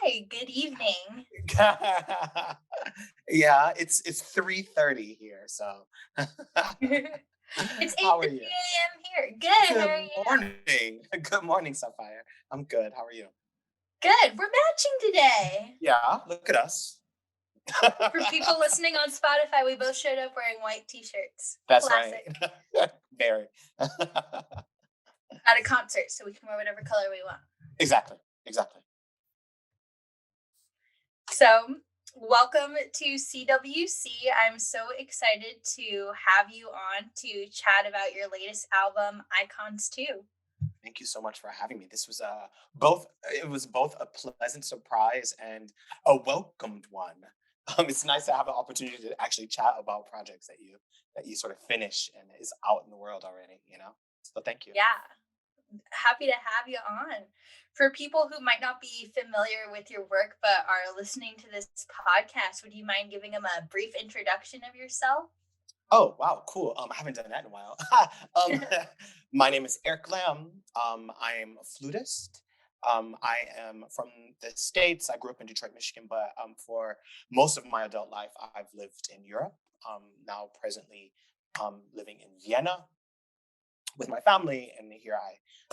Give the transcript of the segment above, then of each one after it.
Hi, good evening. Yeah, it's 3:30 here, so It's how are you? 8:30 a.m. here. Good, how are Good you? morning. Good morning, Sapphire. I'm good. How are you? Good, we're matching today. Yeah, look at us. For people listening on Spotify, we both showed up wearing white t-shirts. That's right. Classic. Very. At a concert, so we can wear whatever color we want. Exactly. Exactly. So, welcome to CWC. I'm so excited to have you on to chat about your latest album, Icons 2. Thank you so much for having me. This was both it was both a pleasant surprise and a welcomed one. It's nice to have an opportunity to actually chat about projects that you sort of finish and is out in the world already, you know? So thank you. Yeah, happy to have you on. For people who might not be familiar with your work but are listening to this podcast, would you mind giving them a brief introduction of yourself? Oh, wow, cool. I haven't done that in a while. um, my name is Eric Lamb. I'm a flutist. I am from the States. I grew up in Detroit, Michigan, but for most of my adult life, I've lived in Europe. Now, presently, living in Vienna with my family, and here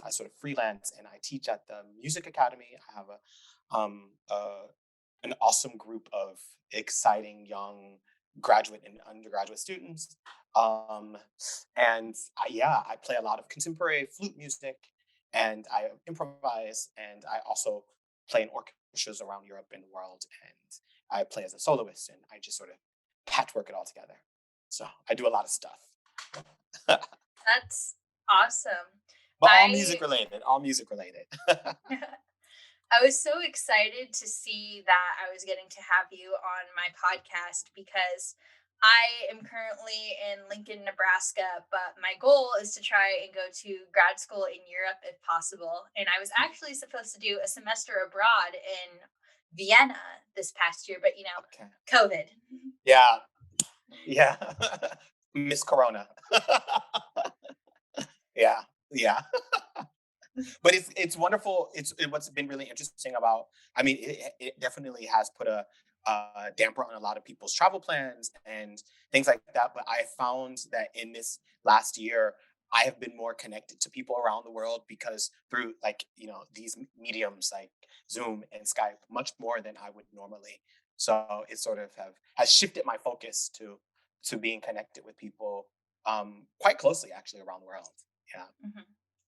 I sort of freelance and I teach at the Music Academy. I have an awesome group of exciting young graduate and undergraduate students. Um, and I play a lot of contemporary flute music, and I improvise, and I also play in orchestras around Europe and the world, and I play as a soloist, and I just sort of patchwork it all together. So I do a lot of stuff, but That's awesome. all music I related. All music related. I was so excited to see that I was getting to have you on my podcast because I am currently in Lincoln, Nebraska, but my goal is to try and go to grad school in Europe if possible. And I was actually supposed to do a semester abroad in Vienna this past year, but Okay. COVID. Yeah. Yeah. Miss Corona. Yeah. Yeah. But it's wonderful. What's been really interesting about. I mean, it definitely has put a damper on a lot of people's travel plans and things like that. But I found that in this last year, I have been more connected to people around the world because through like these mediums like Zoom and Skype much more than I would normally. So it sort of has shifted my focus to being connected with people quite closely actually around the world. Yeah. Mhm.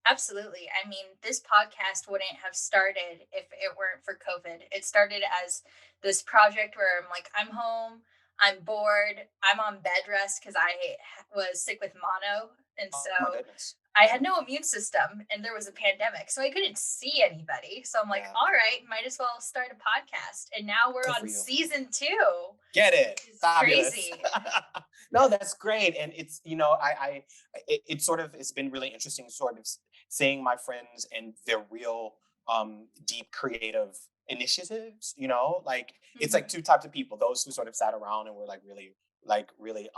Absolutely. I mean, this podcast wouldn't have started if it weren't for COVID. It started as this project where I'm like, I'm home, I'm bored, I'm on bed rest because was sick with mono. And Oh my so goodness. I Yeah. had no immune system and there was a pandemic. So I couldn't see anybody. So I'm like, Yeah. all right, might as well start a podcast. And now we're Good for on you. season 2. Get it. It's Fabulous. crazy. No, that's great. And it's, it sort of, it's been really interesting sort of seeing my friends and their real deep creative initiatives, like it's like Mhm. two types of people, those who sort of sat around and were really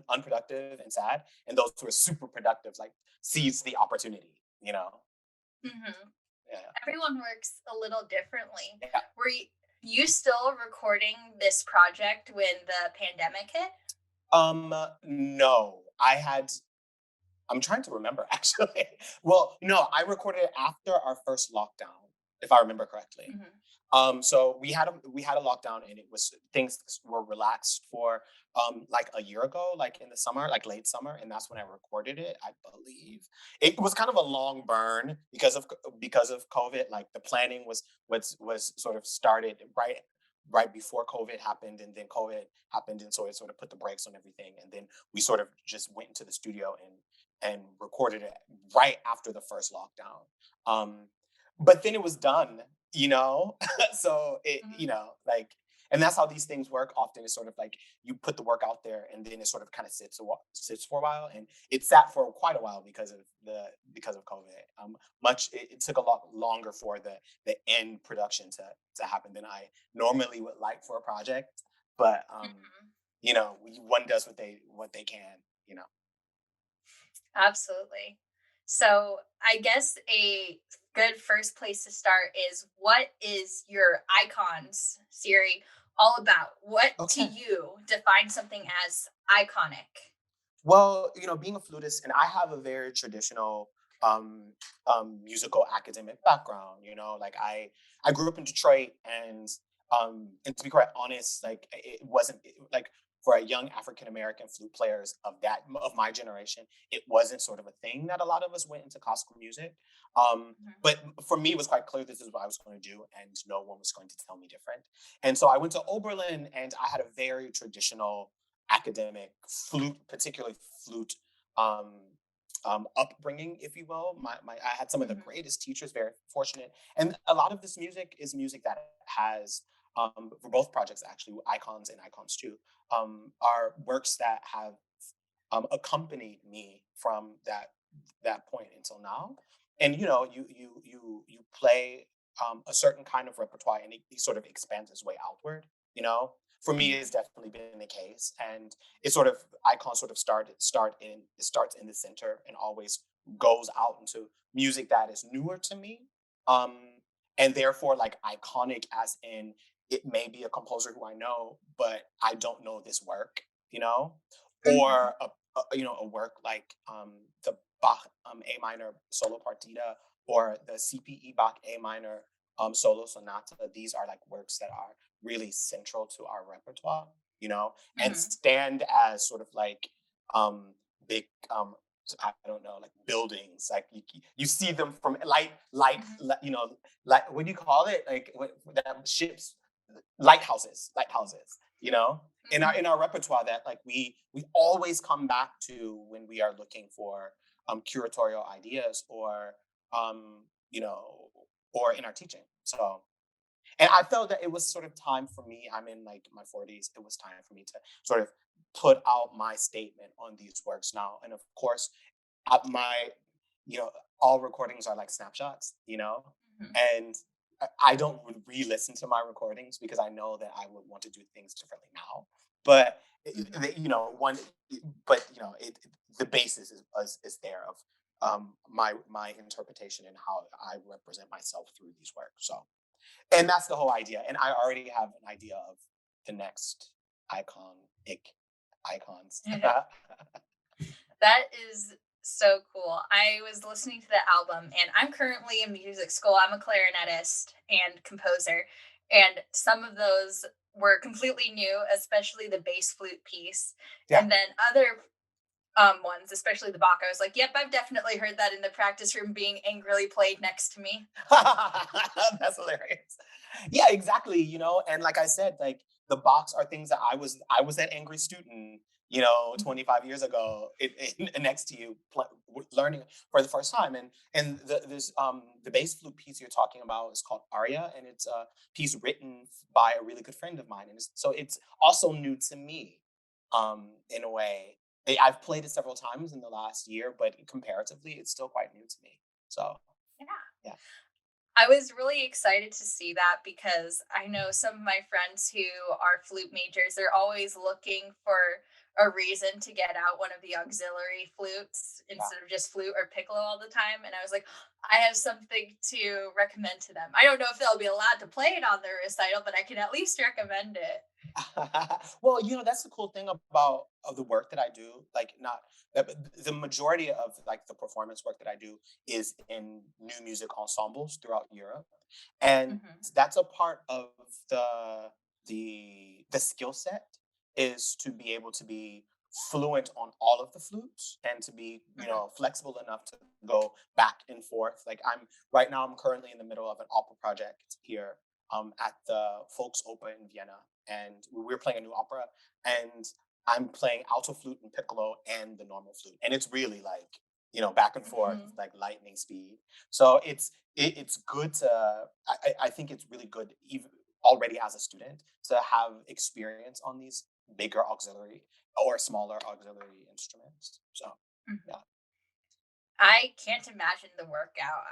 unproductive and sad, and those who are super productive, like seized the opportunity, Mhm. Yeah. Everyone works a little differently. Yeah. Were you still recording this project when the pandemic hit? No, I'm trying to remember actually. Well, no, I recorded it after our first lockdown, if I remember correctly. Mhm. So we had a lockdown, and it was things were relaxed for like a year ago, like in the summer, like late summer, and that's when I recorded it. I believe it was kind of a long burn because of COVID. Like the planning was sort of started right before COVID happened, and then COVID happened, and so it sort of put the brakes on everything, and then we sort of just went into the studio and recorded it right after the first lockdown. Um, but then it was done, so Mhm. like, and that's how these things work. Often it's sort of like you put the work out there, and then it sort of kind of sits for a while, and it sat for quite a while because of COVID. It took a lot longer for the end production to happen than I normally would like for a project, but Mhm. one does what they can. Absolutely. So, I guess a good first place to start is, what is your icons Siri all about? What to Okay. you defines something as iconic? Well, being a flutist, and I have a very traditional um, musical academic background. Like I grew up in Detroit, and to be quite honest, like it wasn't like for a young African American flute players of my generation, it wasn't sort of a thing that a lot of us went into classical music. Mhm, But for me, it was quite clear this is what I was going to do, and no one was going to tell me different. And so I went to Oberlin, and I had a very traditional academic flute, particularly flute um, upbringing, if you will. I had some of the mhm, greatest teachers, very fortunate, and a lot of this music is music that has for both projects actually, icons and icons too, are works that have accompanied me from that point until now. And you play a certain kind of repertoire, and it sort of expands its way outward. For me, it's mhm, definitely been the case, and it sort of icons sort of it starts in the center and always goes out into music that is newer to me, um, and therefore like iconic as in it may be a composer who I know, but I don't know this work. You know, mhm, or a work like the Bach A minor solo partita or the CPE Bach A minor solo sonata. These are like works that are really central to our repertoire, and mhm, stand as sort of like um, big. I don't know, like buildings. Like you see them from mhm, like what do you call it? Like that ships, lighthouses. In our mhm, in our repertoire that like we always come back to when we are looking for curatorial ideas um you know or in our teaching. So, and I felt that it was sort of time for me. I'm in like my 40s. It was time for me to sort of put out my statement on these works now. And of course, my you know all recordings are like snapshots, mhm, and I don't re-listen to my recordings because I know that I would want to do things differently now. But mhm. one, but the basis is there of my interpretation and how I represent myself through these works. So, and that's the whole idea. And I already have an idea of the next iconic icons. That is so cool. I was listening to the album, and I'm currently in music school. I'm a clarinetist and composer, and some of those were completely new, especially the bass flute piece. Yeah. And then other ones, especially the Bach, I was like, yep, I've definitely heard that in the practice room being angrily played next to me. That's hilarious. Yeah, exactly. And like I said, like the box are things that I was that angry student, Mhm, 25 years ago, next to you, learning for the first time. And the bass flute piece you're talking about is called Aria, and it's a piece written by a really good friend of mine, and so it's also new to me, in a way. I've played it several times in the last year, but comparatively, it's still quite new to me. So yeah. yeah. I was really excited to see that because I know some of my friends who are flute majors, they're always looking for a reason to get out one of the auxiliary flutes Yeah. instead of just flute or piccolo all the time. And I was like, I have something to recommend to them. I don't know if they'll be allowed to play it on their recital, but I can at least recommend it. Well, that's the cool thing about of the work that I do. Like, not the majority of like the performance work that I do is in new music ensembles throughout Europe, and Hmm. that's a part of the skill set is to be able to be fluent on all of the flutes and to be Hmm. flexible enough to go back and forth. Like I'm currently in the middle of an opera project here at the Volksoper in Vienna, and we're playing a new opera, and I'm playing alto flute and piccolo and the normal flute, and it's really like back and forth Hmm. like lightning speed. So it's good to I think it's really good even already as a student to have experience on these bigger auxiliary or smaller auxiliary instruments. So Hmm. yeah. I can't imagine the workout.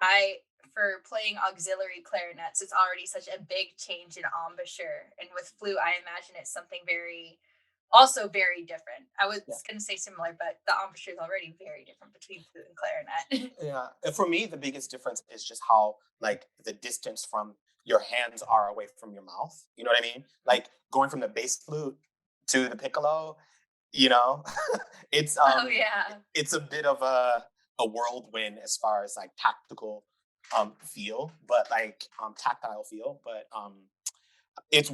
I for playing auxiliary clarinets, it's already such a big change in embouchure, and with flute, I imagine it's something very Also very different. I was Yeah. gonna say similar, but the embouchure is already very different between flute and clarinet. Yeah. And for me, the biggest difference is just how like the distance from your hands are away from your mouth. You know what I mean? Like going from the bass flute to the piccolo, you know, it's Oh yeah. it's a bit of a whirlwind as far as like tactical feel, but like tactile feel, but it's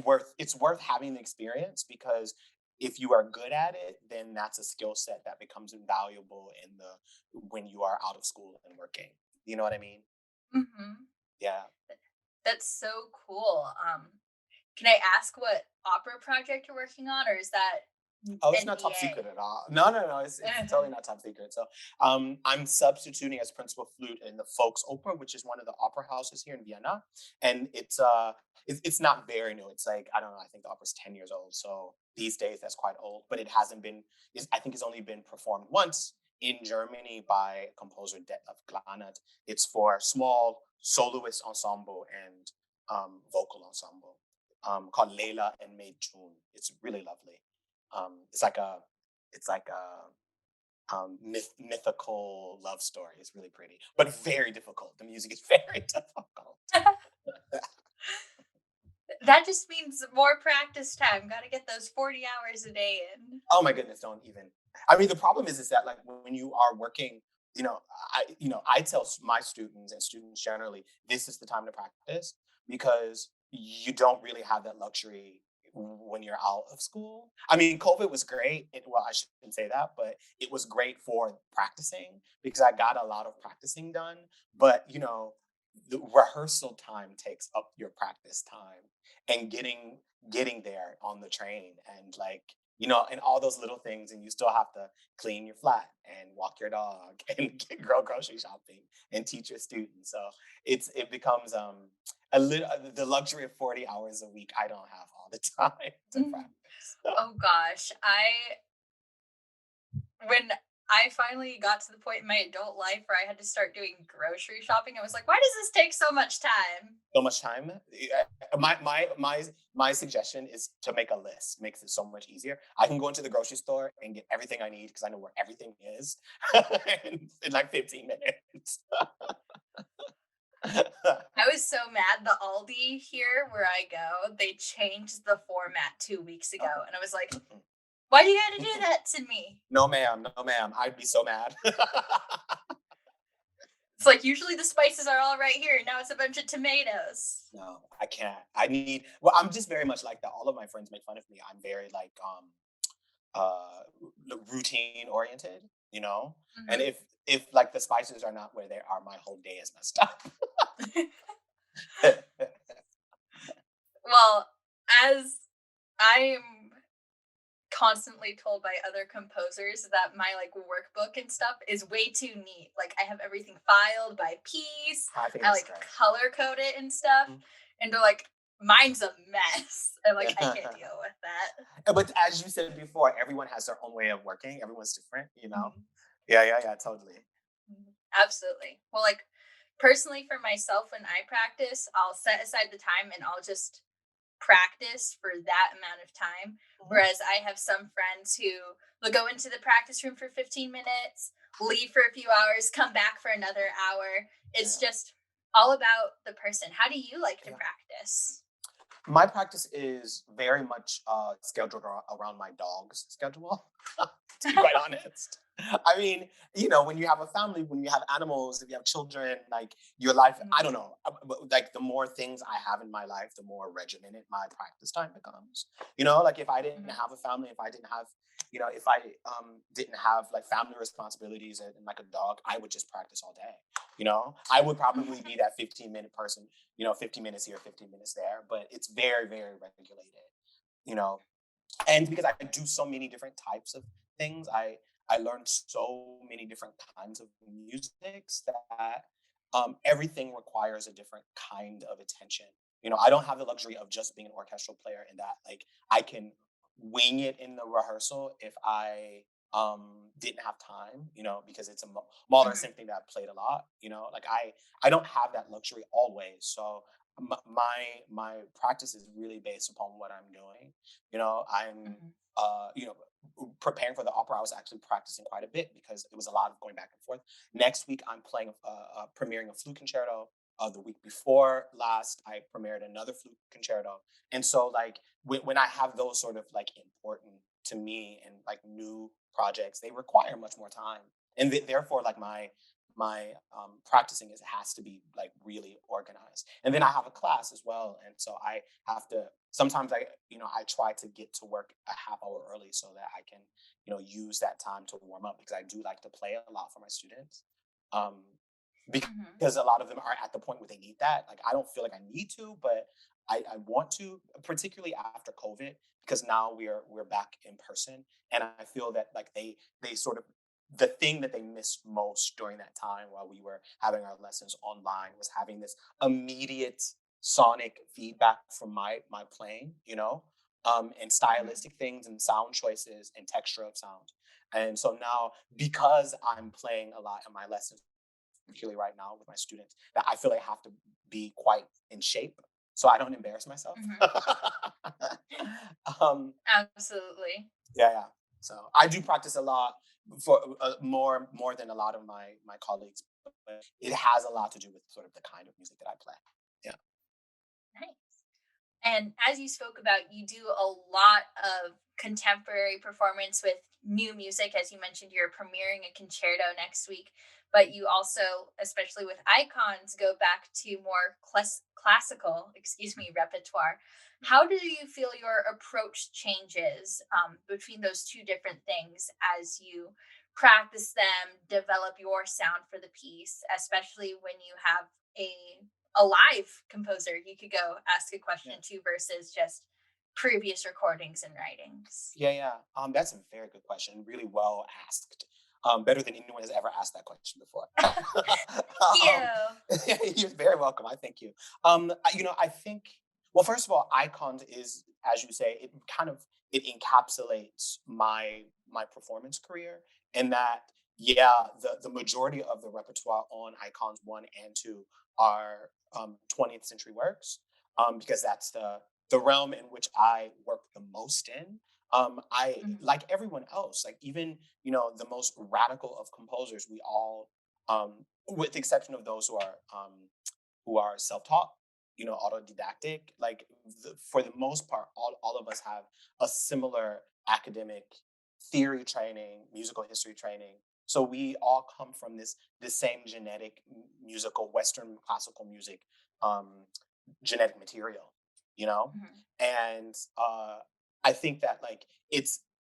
worth having the experience because if you are good at it, then that's a skill set that becomes invaluable in the when you are out of school and working. You know what I mean? Hmm. Yeah. That's so cool. Can I ask what opera project you're working on, or is that Oh, it's not top secret NDA? at all. No, no, no. It's totally not top secret. So, I'm substituting as principal flute in the Folks Opera, which is one of the opera houses here in Vienna, and it's not very new. It's like I don't know. I think the opera's 10 years old. So these days, that's quite old. But it hasn't been. I think it's only been performed once in Germany by a composer Detlef Glanert. It's for small soloist ensemble and vocal ensemble called Leila and May June. It's really lovely. It's like a mythical love story. It's really pretty, but very difficult. The music is very difficult. That just means more practice time. Got to get those 40 hours a day in. Oh my goodness, don't even. I mean, the problem is that like when you are working, I tell my students and students generally, this is the time to practice because you don't really have that luxury when you're out of school. I mean, COVID was great. Well, I shouldn't say that, but it was great for practicing because I got a lot of practicing done. But the rehearsal time takes up your practice time and getting there on the train and like and all those little things, and you still have to clean your flat and walk your dog and go grocery shopping and teach your students. So it becomes a little the luxury of 40 hours a week. I don't have all the time to Mhm. practice. Oh gosh, I when I finally got to the point in my adult life where I had to start doing grocery shopping, I was like, why does this take so much time? So much time. My suggestion is to make a list. Makes it so much easier. I can go into the grocery store and get everything I need because I know where everything is in like 15 minutes. I was so mad. The Aldi here where I go, they changed the format 2 weeks ago. Oh, And I was like, mm-mm. why do you gotta do that to me? No, ma'am. No, ma'am. I'd be so mad. It's like usually the spices are all right here. Now it's a bunch of tomatoes. No, I can't. Well, I'm just very much like that. All of my friends make fun of me. I'm very like routine oriented, And Hmm. if like the spices are not where they are, my whole day is messed up. Well, as I am constantly told by other composers that my like workbook and stuff is way too neat. Like I have everything filed by piece. I think I that's like great. color code it and stuff. Mm. And they're like, mine's a mess. I'm like, I can't deal with that. But as you said before, everyone has their own way of working. Everyone's different. Mhm. Yeah, yeah, yeah, totally. Mhm. Absolutely. Well, like personally for myself, when I practice, I'll set aside the time and I'll just practice for that amount of time. Mhm. Whereas I have some friends who will go into the practice room for 15 minutes, leave for a few hours, come back for another hour. It's Yeah, just all about the person. How do you like to yeah. practice? My practice is very much scheduled around my dog's schedule, to be quite honest. I mean, when you have a family, when you have animals, if you have children, like your life, I don't Mhm, know, but like the more things I have in my life, the more regimented my practice time becomes. Like if I didn't mhm, have a family, if I didn't have, if I didn't have like family responsibilities and like a dog, I would just practice all day. I would probably be that 15-minute person 15 minutes here, 15 minutes there, but it's very, very regulated, you know. And because I do so many different types of things, I learned so many different kinds of musics that everything requires a different kind of attention. I don't have the luxury of just being an orchestral player in that like I can wing it in the rehearsal if I didn't have time, because it's a Mahler mhm, symphony that I've played a lot, like I don't have that luxury always. So my practice is really based upon what I'm doing. I'm mhm. you know, preparing for the opera, I was actually practicing quite a bit because it was a lot of going back and forth. Next week, I'm playing, premiering a flute concerto. The week before last, I premiered another flute concerto. And so, like, when I have those sort of like important to me and like new projects, they require much more time. And therefore, like my practicing is has to be like really organized. And then I have a class as well, and so I have to sometimes I try to get to work a half hour early so that I can use that time to warm up because I do like to play a lot for my students. Um, Hmm. because a lot of them are at the point where they need that. Like I don't feel like I need to, but I want to, particularly after COVID, because now we're back in person, and I feel that like they sort of the thing that they missed most during that time while we were having our lessons online was having this immediate sonic feedback from my playing, and Hmm. stylistic things and sound choices and texture of sound. And so now, because I'm playing a lot in my lessons, particularly right now with my students, that I feel like I have to be quite in shape so I don't embarrass myself. Hmm. um, Absolutely. yeah, yeah. So I do practice a lot for more than a lot of my colleagues, but it has a lot to do with sort of the kind of music that I play. Yeah, Nice. And as you spoke about, you do a lot of contemporary performance with new music. As you mentioned, you're premiering a concerto next week, but you also, especially with icons, go back to more classical, excuse me, repertoire. How do you feel your approach changes between those two different things as you practice them, develop your sound for the piece, especially when you have a a live composer you could go ask a question yeah, to versus just previous recordings and writings. yeah, yeah. That's a very good question. Really well asked. Better than anyone has ever asked that question before. um, You. you're very welcome. I thank you. I think. Well, first of all, icons is, as you say, it kind of it encapsulates my performance career, and that yeah, the majority of the repertoire on icons 1 and 2 are 20th century works, because that's the realm in which I work the most in. I Mhm. like everyone else, like even the most radical of composers, we all, with the exception of those who are self-taught, autodidactic, like for the most part, all of us have a similar academic theory training, musical history training. So we all come from this same genetic musical Western classical music um, genetic material, you know? Mhm. And I think that like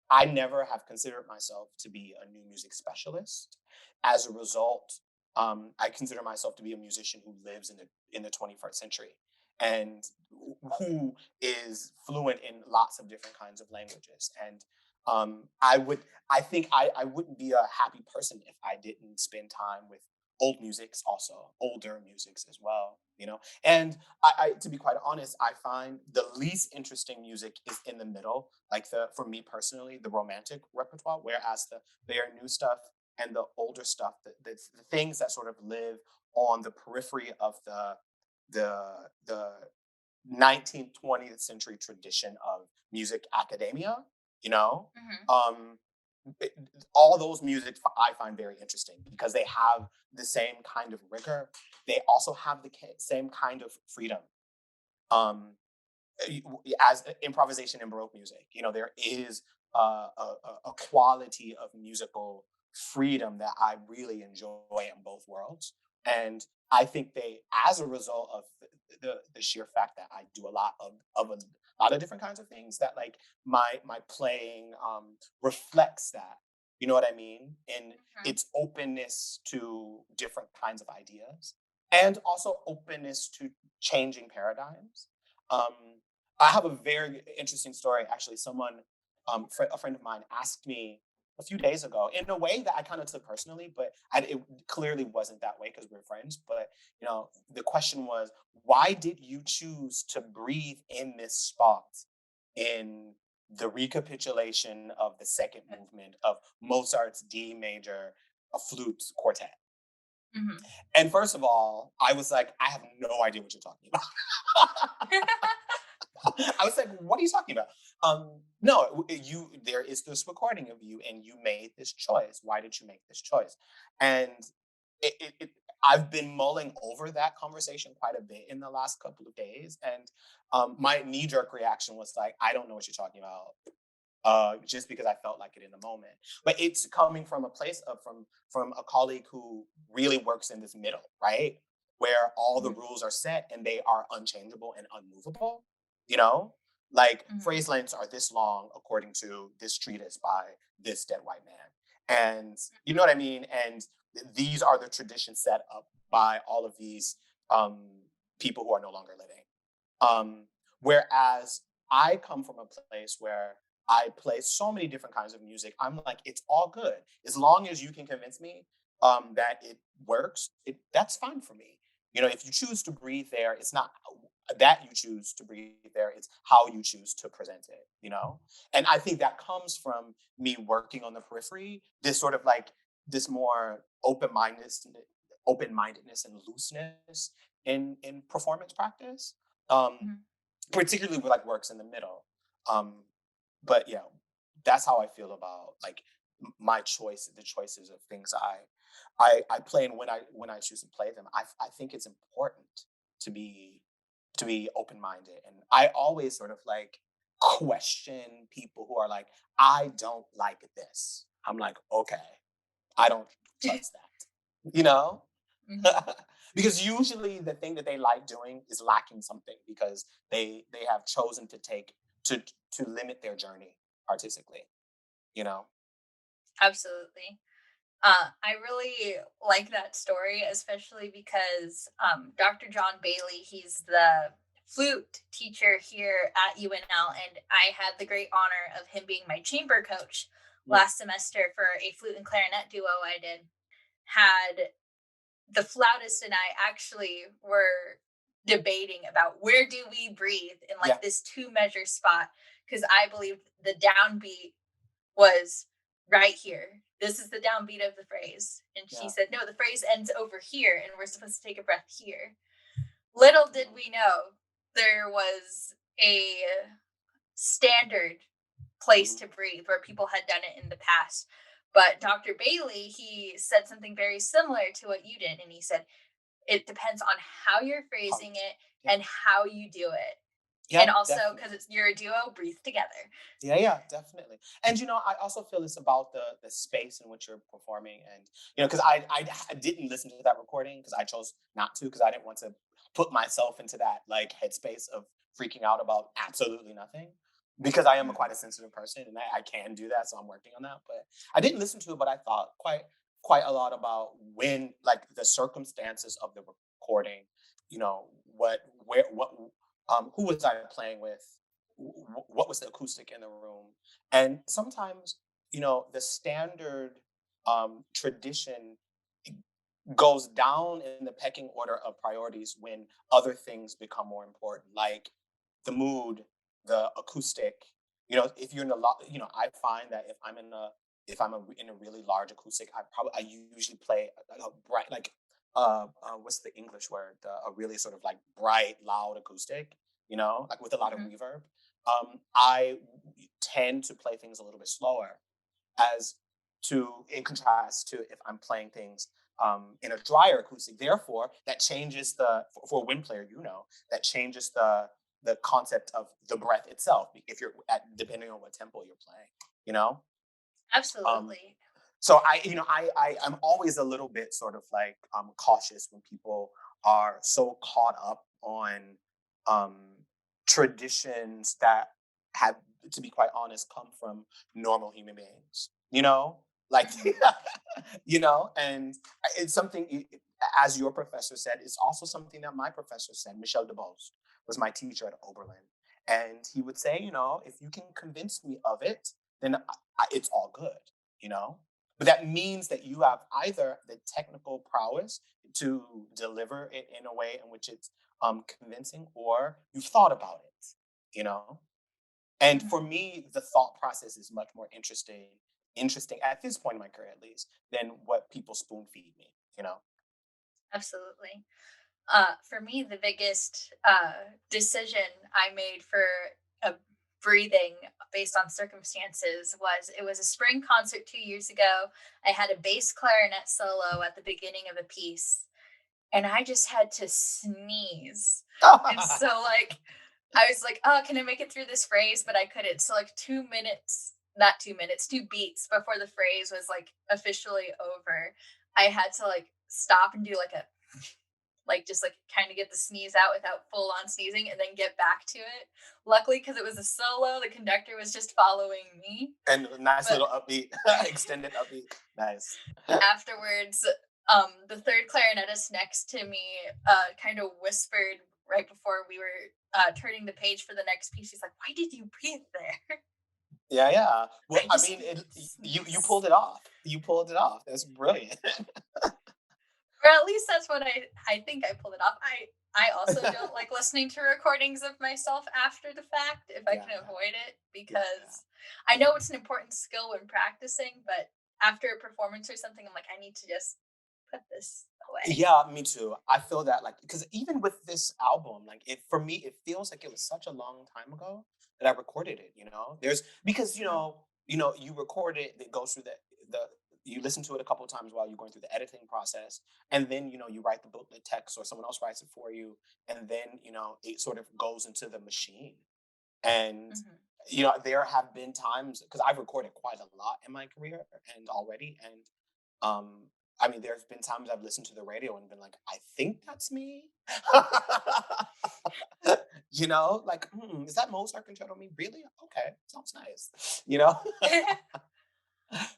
I never have considered myself to be a new music specialist. As a result, I consider myself to be a musician who lives in the 21st century and who is fluent in lots of different kinds of languages. And I think I wouldn't be a happy person if I didn't spend time with old musics, also older musics as well. And to be quite honest, I find the least interesting music is in the middle, like for me personally, the romantic repertoire, whereas the very new stuff and the older stuff, the things that sort of live on the periphery of the 19th, 20th century tradition of music academia, you know, Mhm. um, it- all those music I find very interesting because they have the same kind of rigor. They also have the same kind of freedom. Um, as improvisation in Baroque music, there is a quality of musical freedom that I really enjoy in both worlds. And I think as a result of the sheer fact that I do a lot of a lot of different kinds of things, that like my playing reflects that. You know what I mean? In Mhm. its openness to different kinds of ideas and also openness to changing paradigms. Um, I have a very interesting story. Actually, a friend of mine, asked me a few days ago in a way that I kind of took personally, but it clearly wasn't that way because we're friends. But the question was, why did you choose to breathe in this spot in the recapitulation of the second movement of Mozart's D major, a flute quartet? Mhm. And first of all, I was like, I have no idea what you're talking about. I was like, what are you talking about? No, you there is this recording of you, and you made this choice. Why did you make this choice? And it I've been mulling over that conversation quite a bit in the last couple of days, and my knee jerk reaction was like, I don't know what you're talking about, just because I felt like it in the moment. But it's coming from a place of from a colleague who really works in this middle, right? Where all the Mhm, rules are set and they are unchangeable and unmovable, you know? Like mhm, phrase lengths are this long according to this treatise by this dead white man. And you know what I mean? And these are the traditions set up by all of these um, people who are no longer living. Um, Whereas I come from a place where I play so many different kinds of music. I'm like, it's all good as long as you can convince me that it works. That's fine for me. You know, if you choose to breathe there, it's not that you choose to breathe there; it's how you choose to present it. You know, and I think that comes from me working on the periphery. This sort of like this more open mindedness and looseness in performance practice. Um, mhm. Particularly with like works in the middle. Um, but yeah, that's how I feel about like my choice, the choices of things I play, and when I choose to play them, I think it's important to be to be open minded, and I always sort of like question people who are like, I don't like this. I'm like, okay, I don't trust that, you know. Mhm. Because usually the thing that they like doing is lacking something because they have chosen to take to limit their journey artistically, you know. Absolutely. I really like that story, especially because Dr. John Bailey, he's the flute teacher here at UNL, and I had the great honor of him being my chamber coach Mm. last semester for a flute and clarinet duo I did. Had the flautist and I actually were debating about where do we breathe in Yeah, like this two measure spot because I believed the downbeat was right here. This is the downbeat of the phrase. And she yeah. said, no, the phrase ends over here and we're supposed to take a breath here. Little did we know there was a standard place Mhm. to breathe where people had done it in the past. But Dr. Bailey, he said something very similar to what you did. And he said, it depends on how you're How phrasing you it Yeah, and how you do it. yeah, And also, because definitely. it's you're a duo, breathe together. Yeah, yeah, definitely. And I also feel it's about the space in which you're performing, and because I didn't listen to that recording because I chose not to because I didn't want to put myself into that like headspace of freaking out about absolutely nothing. Because I am Mhm, quite a sensitive person and I can do that, so I'm working on that. But I didn't listen to it, but I thought quite a lot about when like the circumstances of the recording, what where what who was I playing with, what was the acoustic in the room, and sometimes the standard tradition goes down in the pecking order of priorities when other things become more important, like the mood, the acoustic. If you're in a lot, I find that if I'm in a really large acoustic, I usually play a bright, like what's the English word, a really sort of like bright loud acoustic, like with a lot of mhm, reverb. I tend to play things a little bit slower, as to in contrast to if I'm playing things in a drier acoustic. Therefore, that changes for a wind player, that changes the concept of the breath itself. If you're depending on what tempo you're playing, you know. Um, absolutely. so I'm always a little bit sort of like cautious when people are so caught up on um, traditions that have, to be quite honest, come from normal human beings. Like Mhm, and it's something. As your professor said, it's also something that my professor said. Michel DeBose was my teacher at Oberlin, and he would say, if you can convince me of it, then it's all good you know but that means that you have either the technical prowess to deliver it in a way in which it's convincing, or you've thought about it. And for mhm, me, the thought process is much more interesting at this point in my career, at least, than what people spoon feed me. absolutely. For me, the biggest decision I made for a breathing based on circumstances was it was a spring concert 2 years ago. I had a bass clarinet solo at the beginning of a piece, and I just had to sneeze. And so, like, I was like, oh, can I make it through this phrase? But I couldn't. So, like, 2 minutes, not 2 minutes, 2 beats before the phrase was like officially over, I had to like stop and do like just like kind of get the sneeze out without full on sneezing and then get back to it. Luckily, because it was a solo, the conductor was just following me. And a nice But little upbeat, extended upbeat. Nice. afterwards, the third clarinetist next to me kind of whispered right before we were turning the page for the next piece. He's like, "Why did you breathe there?" Yeah, yeah. Well, I I just mean, need to you sneeze. pulled it off. You pulled it off. That's brilliant. Or at least that's what I think I pulled it off. I also don't like listening to recordings of myself after the fact if I Yeah, can yeah, avoid it, yeah, yeah. because I know it's an important skill when practicing, but after a performance or something, I'm like, I need to just put this away. Yeah, me too. I feel that like because even with this album, like it for me, it feels like it was such a long time ago that I recorded it. There's because you record it, it goes through the you listen to it a couple of times while you're going through the editing process, and then you write the book, the text, or someone else writes it for you, and then it sort of goes into the machine. And Mhm. there have been times because I've recorded quite a lot in my career and already, and um, I mean, there's been times I've listened to the radio and been like, I think that's me. Like, is that Mozart concerto me? Really? Okay, sounds nice.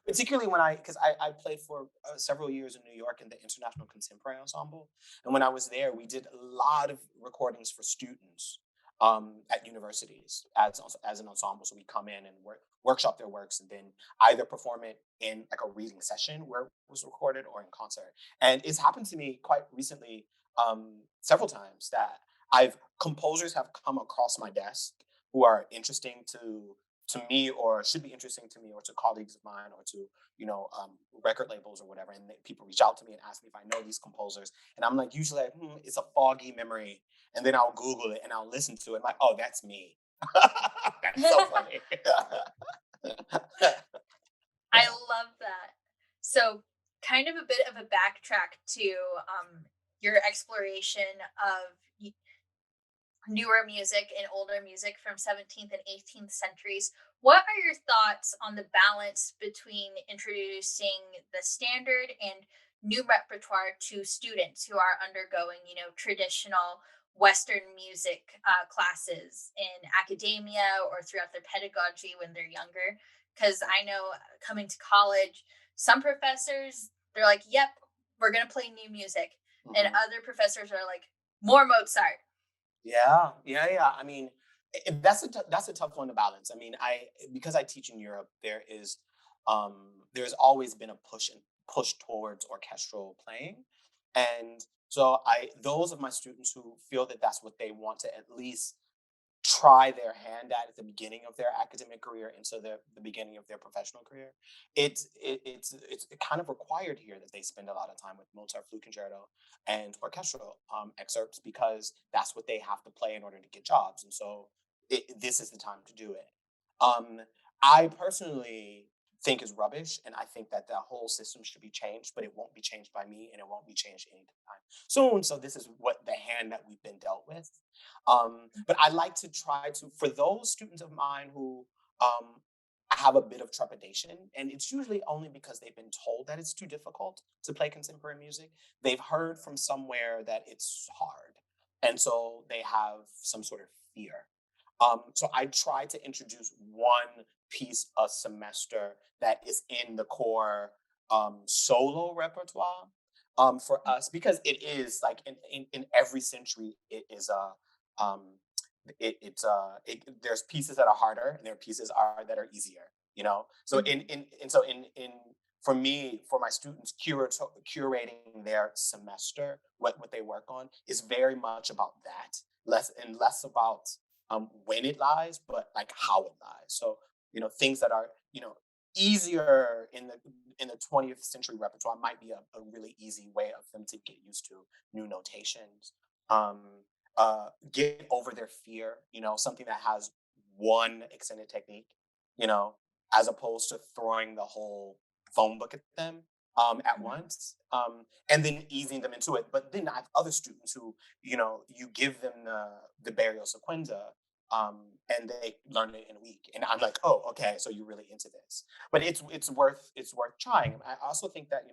Particularly because I played for several years in New York in the International Contemporary Ensemble. And when I was there, we did a lot of recordings for students at universities as an ensemble. So we come in and workshop their works and then either perform it in like a reading session where it was recorded or in concert. And it's happened to me quite recently several times that I've composers have come across my desk who are interesting to me or should be interesting to me or to colleagues of mine or to record labels or whatever, and people reach out to me and ask me if I know these composers, and I'm like usually like, it's a foggy memory, and then I'll Google it and I'll listen to it, like, oh, that's me. That's so funny. I love that. So, kind of a bit of a backtrack to your exploration of newer music and older music from 17th and 18th centuries. What are your thoughts on the balance between introducing the standard and new repertoire to students who are undergoing, traditional Western music classes in academia or throughout their pedagogy when they're younger? Because I know coming to college, some professors, they're like, yep, we're going to play new music. And Mhm. other professors are like, more Mozart. Yeah, yeah, yeah. I mean, that's a tough one to balance. I mean, I because I teach in Europe, there's always been a push towards orchestral playing, and so I those of my students who feel that that's what they want to at least try their hand at the beginning of their academic career and so the beginning of their professional career, it's kind of required here that they spend a lot of time with Mozart flute concerto and orchestral excerpts because that's what they have to play in order to get jobs, and so this is the time to do it. Um, I personally think is rubbish, and I think that the whole system should be changed, but it won't be changed by me, and it won't be changed anytime soon. So this is what the hand that we've been dealt with. But I like to try to, for those students of mine who um, have a bit of trepidation, and it's usually only because they've been told that it's too difficult to play contemporary music. They've heard from somewhere that it's hard. And so they have some sort of fear. So I try to introduce one piece a semester that is in the core solo repertoire for us because it is like in every century it is a um, there's pieces that are harder and there are pieces are that are easier. So Mhm. for me, for my students, curating their semester, what they work on is very much about that, less about when it lies, but like how it lies. So things that are easier in the 20th century repertoire might be a really easy way of them to get used to new notations. Get over their fear, something that has one extended technique, you know, as opposed to throwing the whole phone book at them at Mhm. once, and then easing them into it. But then I have other students who, you give them the burial sequenza, and they learn it in a week, and I'm like, oh, okay, so you're really into this. But it's worth trying. I also think that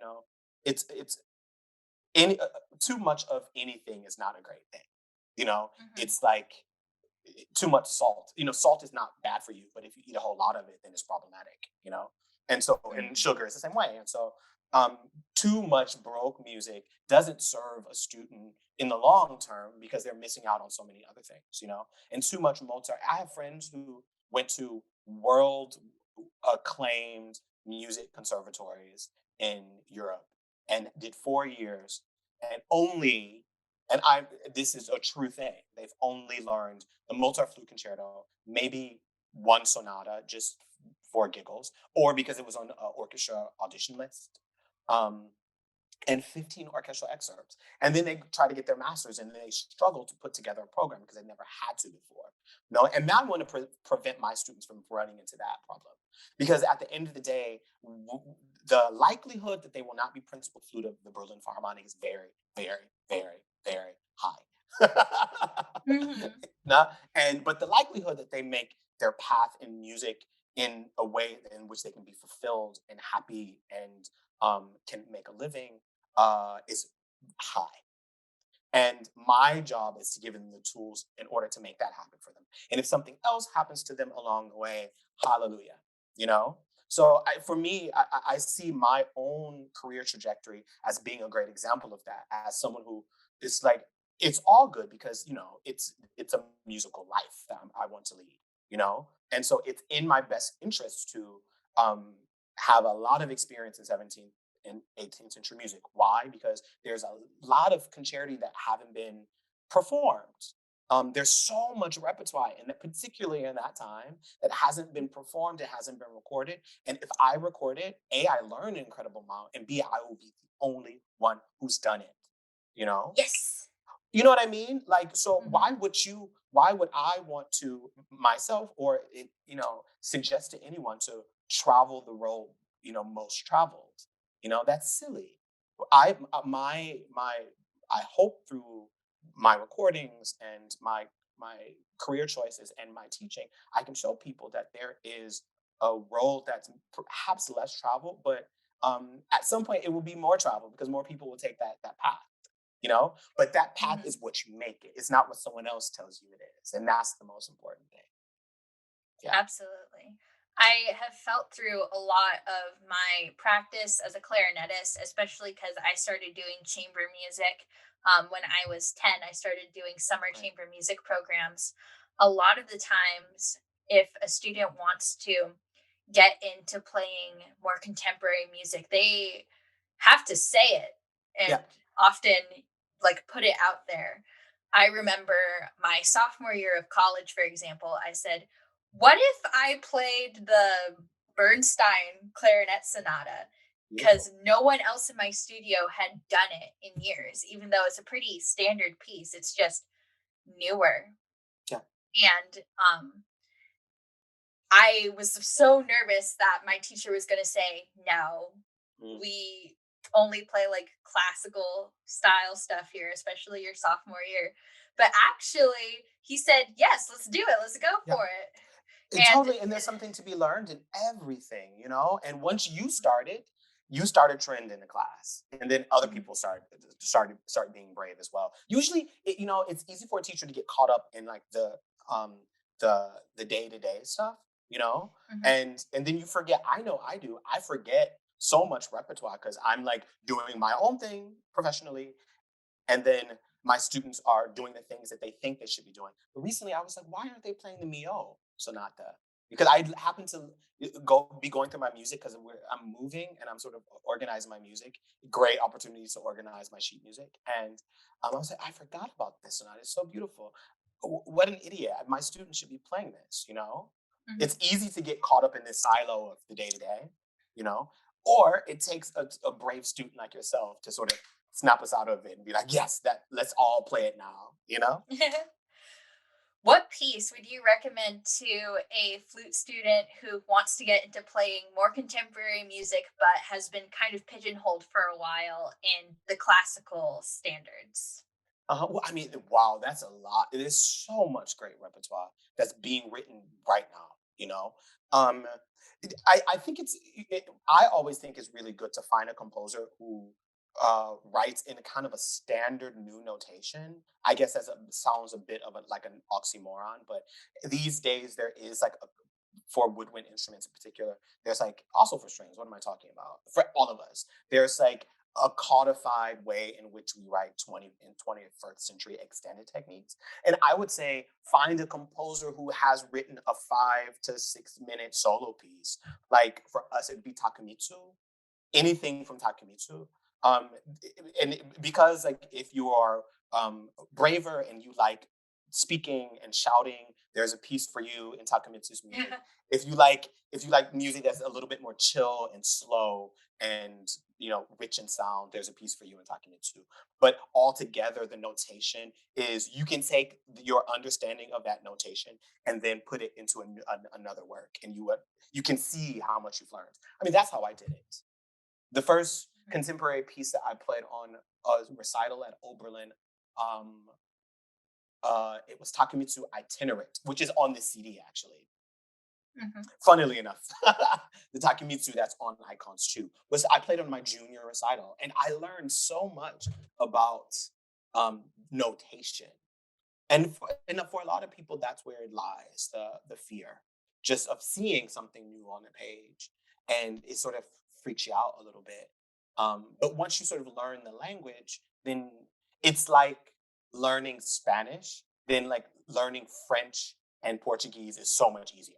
it's any too much of anything is not a great thing. Mhm. It's like too much salt. Salt is not bad for you, but if you eat a whole lot of it, then it's problematic. And so, and Mhm. sugar is the same way. And so, um, too much Baroque music doesn't serve a student in the long term because they're missing out on so many other things. And too much Mozart. I have friends who went to world acclaimed music conservatories in Europe and did 4 years and only and I this is a true thing. They've only learned the Mozart flute concerto, maybe one sonata just for giggles, or because it was on an orchestra audition list. Um, and 15 orchestral excerpts. And then they try to get their masters and they struggle to put together a program because they never had to before. No, and now I want to prevent my students from running into that problem. Because at the end of the day, the likelihood that they will not be principal flute of the Berlin Philharmonic is very, very, very, very high. Mhm. But the likelihood that they make their path in music in a way in which they can be fulfilled and happy and can make a living is high. And my job is to give them the tools in order to make that happen for them. And if something else happens to them along the way, hallelujah, you know? So for me, I see my own career trajectory as being a great example of that, as someone who is like, it's all good because, it's a musical life that I want to lead. And so it's in my best interest to um, have a lot of experience in 17th and 18th century music. Why? Because there's a lot of concerti that haven't been performed. There's so much repertoire, and particularly in that time, that hasn't been performed, it hasn't been recorded. And if I record it, A, I learn an incredible amount, and B, I will be the only one who's done it. You know? Yes. You know what I mean? Like, so Mhm. why would I want to myself or suggest to anyone to travel the road, most traveled? That's silly. I hope through my recordings and my career choices and my teaching, I can show people that there is a road that's perhaps less traveled, but at some point it will be more traveled because more people will take that path. But that path Mhm. is what you make it. It's not what someone else tells you it is. And that's the most important thing. Yeah. Absolutely. I have felt through a lot of my practice as a clarinetist, especially because I started doing chamber music when I was 10. I started doing summer Right. chamber music programs. A lot of the times, if a student wants to get into playing more contemporary music, they have to say it and Yeah. often like put it out there. I remember my sophomore year of college, for example, I said, what if I played the Bernstein clarinet sonata? Because Beautiful. no one else in my studio had done it in years, even though it's a pretty standard piece. It's just newer. Yeah. And I was so nervous that my teacher was going to say, no, Mm. we only play like classical style stuff here, especially your sophomore year. But actually, he said, yes, let's do it. Let's go Yeah. for it. And Totally, and there's something to be learned in everything. And once you started trend in the class, and then other Mhm, people start being brave as well. Usually, it's easy for a teacher to get caught up in like um the day to day stuff, you know, mhm, and then you forget. I know I do. I forget so much repertoire because I'm like doing my own thing professionally, and then my students are doing the things that they think they should be doing. But recently, I was like, why aren't they playing the Mio sonata? Because I happen to be going through my music because I'm moving and I'm sort of organizing my music. Great opportunities to organize my sheet music, and I was like, I forgot about this sonata. It's so beautiful. What an idiot! My students should be playing this. mhm. It's easy to get caught up in this silo of the day to day, you know. Or it takes a brave student like yourself to sort of snap us out of it and be like, yes, that let's all play it now. What piece would you recommend to a flute student who wants to get into playing more contemporary music but has been kind of pigeonholed for a while in the classical standards? Well, I mean, wow, that's a lot. There's so much great repertoire that's being written right now. You know, um, I think I always think it's really good to find a composer who writes in a kind of a standard new notation. I guess sounds a bit of like an oxymoron, but these days there is like for woodwind instruments in particular, there's like also for strings. What am I talking about? For all of us, there's like a codified way in which we write 21st century extended techniques. And I would say find a composer who has written a 5 to 6 minute solo piece. Like for us, it'd be Takemitsu, anything from Takemitsu. Um, and because like if you are braver and you like speaking and shouting, there's a piece for you in Takemitsu's music. If you like music that's a little bit more chill and slow and rich in sound, there's a piece for you in Takemitsu. But altogether, the notation is you can take your understanding of that notation and then put it into another work, and you can see how much you've learned. I mean, that's how I did it. The first contemporary piece that I played on a recital at Oberlin, um, it was Takemitsu Itinerant, which is on the CD actually. Mhm. Funnily enough, the Takemitsu that's on Icons too was I played on my junior recital, and I learned so much about notation. And for a lot of people, that's where it lies, the fear, just of seeing something new on the page, and it sort of freaks you out a little bit. But once you sort of learn the language, then it's like learning Spanish. Then like learning French and Portuguese is so much easier.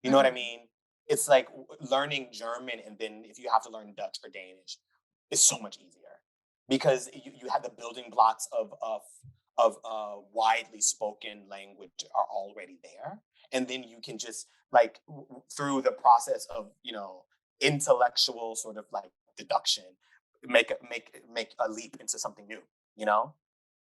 You know what I Mhm. mean? It's like learning German, and then if you have to learn Dutch or Danish, it's so much easier because you have the building blocks of widely spoken language are already there, and then you can just like through the process of intellectual sort of like deduction, make a leap into something new. You know,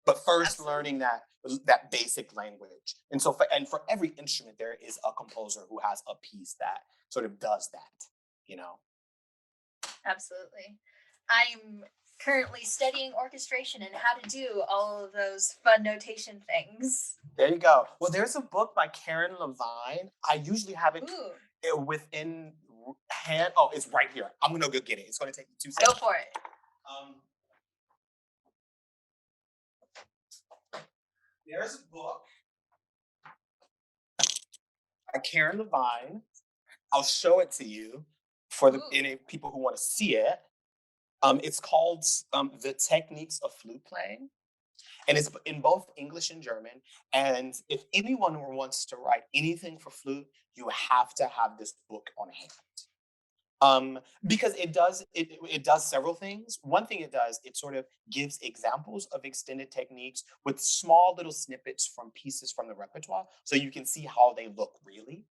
but first learning Absolutely. that basic language. And so for every instrument there is a composer who has a piece that sort of does that, you know. Absolutely. I'm currently studying orchestration and how to do all of those fun notation things. There you go. Well, there's a book by Karen Levine. I usually have it Ooh, within hand. Oh, it's right here. I'm gonna go get it. It's gonna take me two go seconds. for it. um there's a book by Karen Levine. I'll show it to you for the Ooh. any people who want to see it. It's called The Techniques of Flute Playing, and it's in both English and German. And if anyone wants to write anything for flute, you have to have this book on hand. Because it does several things. One thing it does, it sort of gives examples of extended techniques with small little snippets from pieces from the repertoire, so you can see how they look really.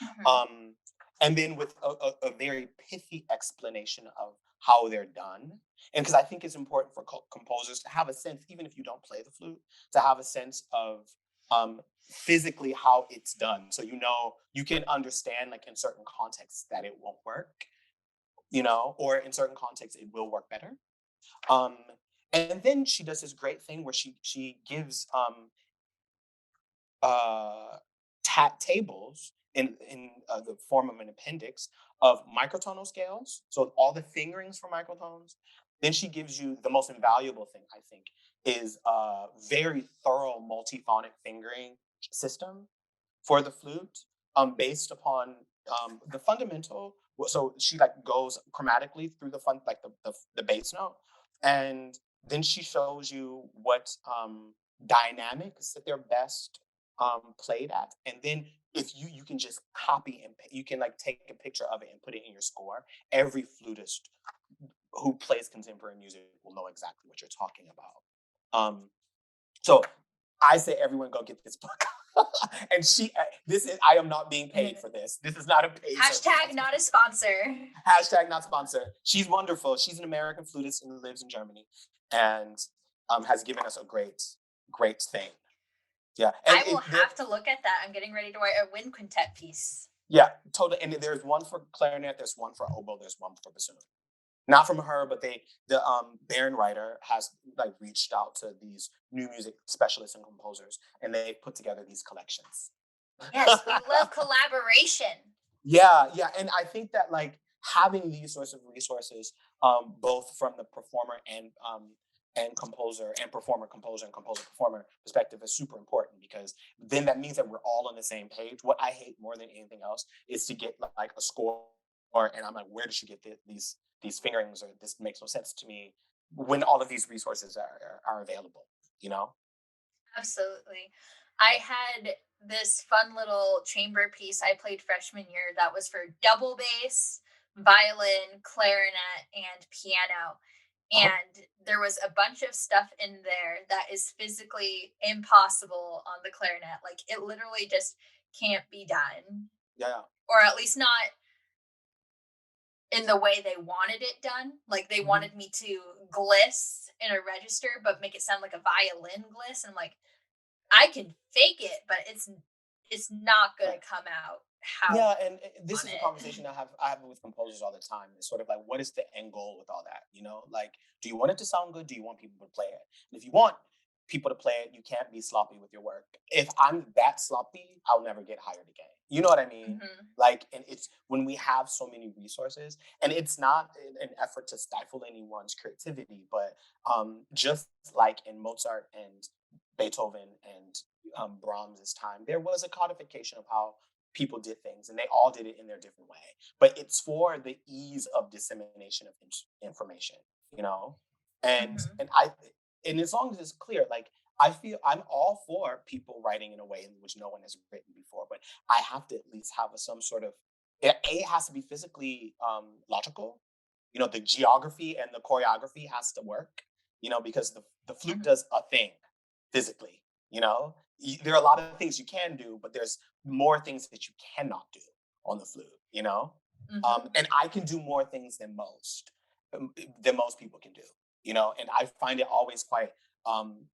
Mhm. um, and then with a very pithy explanation of how they're done. And because I think it's important for composers to have a sense, even if you don't play the flute, to have a sense of physically how it's done. So you can understand like in certain contexts that it won't work, or in certain contexts it will work better. Um, and then she does this great thing where she gives uh, tables in the form of an appendix of microtonal scales. So all the fingerings for microtones. Then she gives you the most invaluable thing, I think, is a very thorough multiphonic fingering system for the flute, based upon the fundamental. So she like goes chromatically through the bass note, and then she shows you what dynamics that they're best played at, and then if you can just copy and you can like take a picture of it and put it in your score. Every flutist who plays contemporary music will know exactly what you're talking about. So I say everyone go get this book. And this is I am not being paid for this. This is not a paid service. Hashtag not a sponsor. Hashtag not sponsor. She's wonderful. She's an American flutist and lives in Germany, and has given us a great thing. Yeah, and I will it there have to look at that. I'm getting ready to write a wind quintet piece. yeah, totally. And there's one for clarinet, there's one for oboe, there's one for bassoon. Not from her, but the Baron writer has like reached out to these new music specialists and composers, and they put together these collections. Yes, we love collaboration. Yeah, yeah, and I think that like having these sorts of resources, both from the performer and composer and performer composer and composer performer perspective is super important because then that means that we're all on the same page. What I hate more than anything else is to get like a score and I'm like, where did you get these fingerings or this makes no sense to me when all of these resources are available, you know? Absolutely. I had this fun little chamber piece I played freshman year that was for double bass, violin, clarinet, and piano. Uh-huh. And there was a bunch of stuff in there that is physically impossible on the clarinet. Like it literally just can't be done, Yeah. or at least not in the way they wanted it done. Like they Mhm. wanted me to gliss in a register, but make it sound like a violin gliss. And I'm like, I can fake it, but it's not gonna Right. come out how Yeah, you and this want is a it. conversation I have with composers all the time. It's sort of like, what is the end goal with all that? You know, like, do you want it to sound good? Do you want people to play it? And if you want people to play it, you can't be sloppy with your work. If I'm that sloppy, I'll never get hired again. You know what I mean? Hmm. Like, and it's when we have so many resources, and it's not an effort to stifle anyone's creativity, but just like in Mozart and Beethoven and Brahms's time, there was a codification of how people did things and they all did it in their different way, but it's for the ease of dissemination of information, you know. Hmm. And as long as it's clear, like I feel I'm all for people writing in a way in which no one has written before, but I have to at least have some sort of it has to be physically logical, you know. The geography and the choreography has to work, you know, because the flute Hmm. does a thing physically, you know. There are a lot of things you can do, but there's more things that you cannot do on the flute, you know? Hmm. And I can do more things than most people can do, you know? And I find it always quite um,